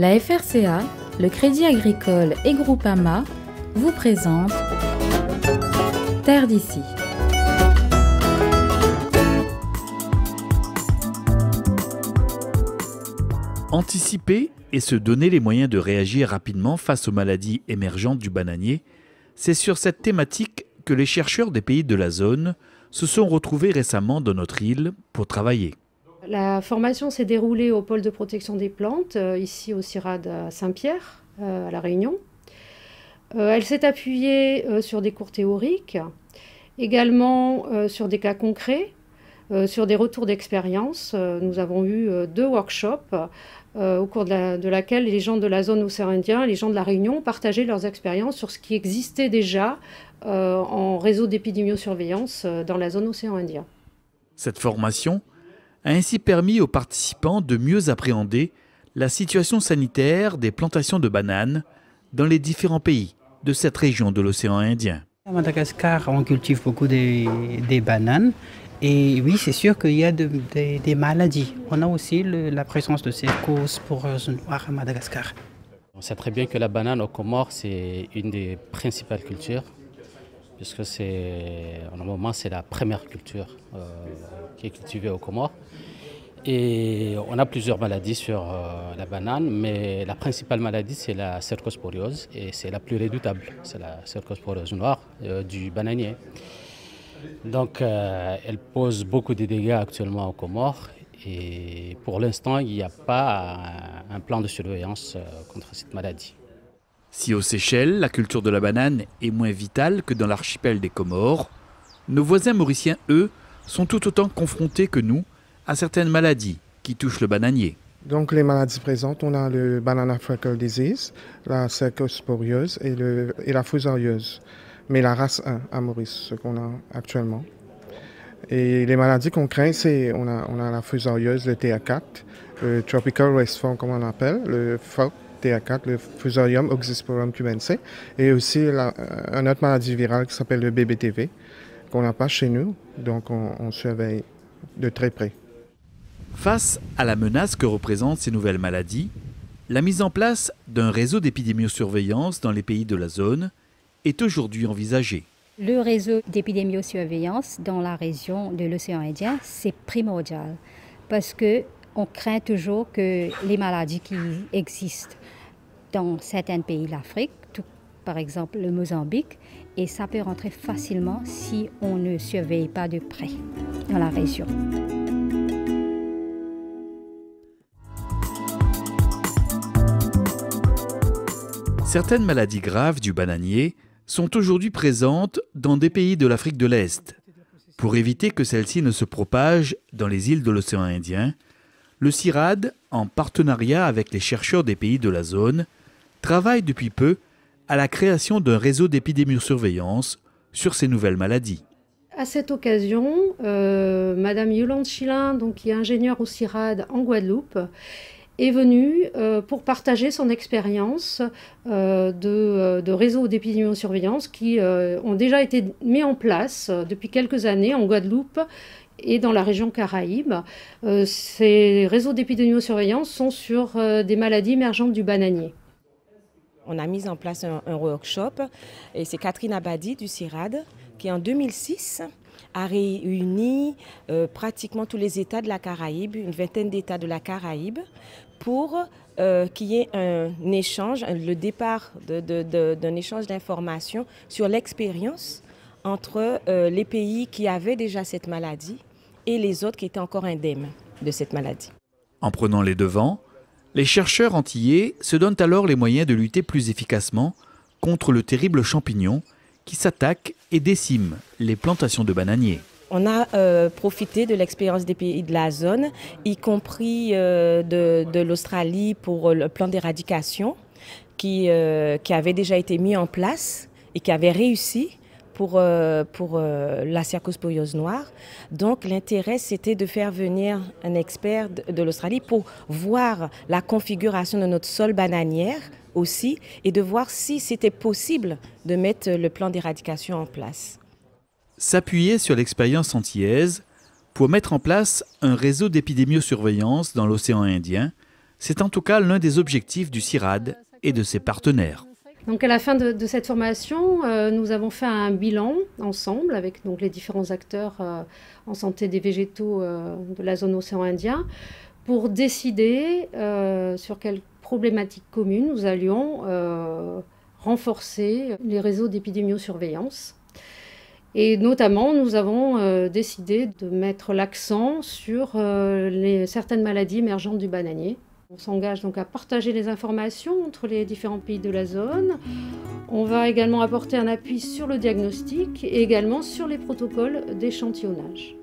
La FRCA, le Crédit Agricole et Groupama vous présentent Terre d'ici. Anticiper et se donner les moyens de réagir rapidement face aux maladies émergentes du bananier, c'est sur cette thématique que les chercheurs des pays de la zone se sont retrouvés récemment dans notre île pour travailler. La formation s'est déroulée au pôle de protection des plantes, ici au CIRAD à Saint-Pierre, à La Réunion. Elle s'est appuyée sur des cours théoriques, également sur des cas concrets, sur des retours d'expérience. Nous avons eu 2 workshops au cours de laquelle les gens de la zone océan Indien et les gens de La Réunion partageaient leurs expériences sur ce qui existait déjà en réseau d'épidémiosurveillance dans la zone océan Indien. Cette formation a ainsi permis aux participants de mieux appréhender la situation sanitaire des plantations de bananes dans les différents pays de cette région de l'océan Indien. À Madagascar, on cultive beaucoup des bananes. Et oui, c'est sûr qu'il y a des maladies. On a aussi la présence de cercosporiose noire à Madagascar. On sait très bien que la banane aux Comores, c'est une des principales cultures, puisque normalement c'est la première culture qui est cultivée aux Comores. Et on a plusieurs maladies sur la banane, mais la principale maladie c'est la cercosporiose et c'est la plus redoutable, c'est la cercosporiose noire du bananier. Donc elle pose beaucoup de dégâts actuellement aux Comores et pour l'instant il n'y a pas un plan de surveillance contre cette maladie. Si aux Seychelles, la culture de la banane est moins vitale que dans l'archipel des Comores, nos voisins mauriciens, eux, sont tout autant confrontés que nous à certaines maladies qui touchent le bananier. Donc les maladies présentes, on a le banana freckle disease, la cercosporiose et la fusarieuse. Mais la race 1 à Maurice, ce qu'on a actuellement. Et les maladies qu'on craint, on a la fusarieuse, le TH4, le tropical rice form, comme on appelle, le phoque TH4, le Fusarium oxysporum cubense, et aussi une autre maladie virale qui s'appelle le BBTV, qu'on n'a pas chez nous, donc on surveille de très près. Face à la menace que représentent ces nouvelles maladies, la mise en place d'un réseau d'épidémiosurveillance dans les pays de la zone est aujourd'hui envisagée. Le réseau d'épidémiosurveillance dans la région de l'océan Indien, c'est primordial parce qu'on craint toujours que les maladies qui existent dans certains pays d'Afrique, par exemple le Mozambique, et ça peut rentrer facilement si on ne surveille pas de près dans la région. Certaines maladies graves du bananier sont aujourd'hui présentes dans des pays de l'Afrique de l'Est. Pour éviter que celles-ci ne se propagent dans les îles de l'océan Indien, le CIRAD, en partenariat avec les chercheurs des pays de la zone, travaille depuis peu à la création d'un réseau d'épidémiosurveillance sur ces nouvelles maladies. À cette occasion, Madame Yolande Chilin, qui est ingénieure au CIRAD en Guadeloupe, est venue pour partager son expérience de réseaux d'épidémiosurveillance qui ont déjà été mis en place depuis quelques années en Guadeloupe et dans la région Caraïbes. Ces réseaux d'épidémiosurveillance sont sur des maladies émergentes du bananier. On a mis en place un workshop et c'est Catherine Abadi du CIRAD qui en 2006 a réuni pratiquement tous les États de la Caraïbe, une vingtaine d'États de la Caraïbe, pour qu'il y ait un échange, le départ d'un échange d'informations sur l'expérience entre les pays qui avaient déjà cette maladie et les autres qui étaient encore indemnes de cette maladie. En prenant les devants, les chercheurs antillais se donnent alors les moyens de lutter plus efficacement contre le terrible champignon qui s'attaque et décime les plantations de bananiers. On a profité de l'expérience des pays de la zone, y compris de l'Australie pour le plan d'éradication qui avait déjà été mis en place et qui avait réussi pour la cercosporiose noire. Donc l'intérêt c'était de faire venir un expert de l'Australie pour voir la configuration de notre sol bananière aussi et de voir si c'était possible de mettre le plan d'éradication en place. S'appuyer sur l'expérience antillaise pour mettre en place un réseau d'épidémiosurveillance dans l'océan Indien, C'est en tout cas l'un des objectifs du CIRAD et de ses partenaires. Donc à la fin de cette formation, nous avons fait un bilan ensemble avec donc, les différents acteurs en santé des végétaux de la zone océan Indien pour décider sur quelles problématiques communes nous allions renforcer les réseaux d'épidémiosurveillance. Et notamment, nous avons décidé de mettre l'accent sur certaines maladies émergentes du bananier. On s'engage donc à partager les informations entre les différents pays de la zone. On va également apporter un appui sur le diagnostic et également sur les protocoles d'échantillonnage.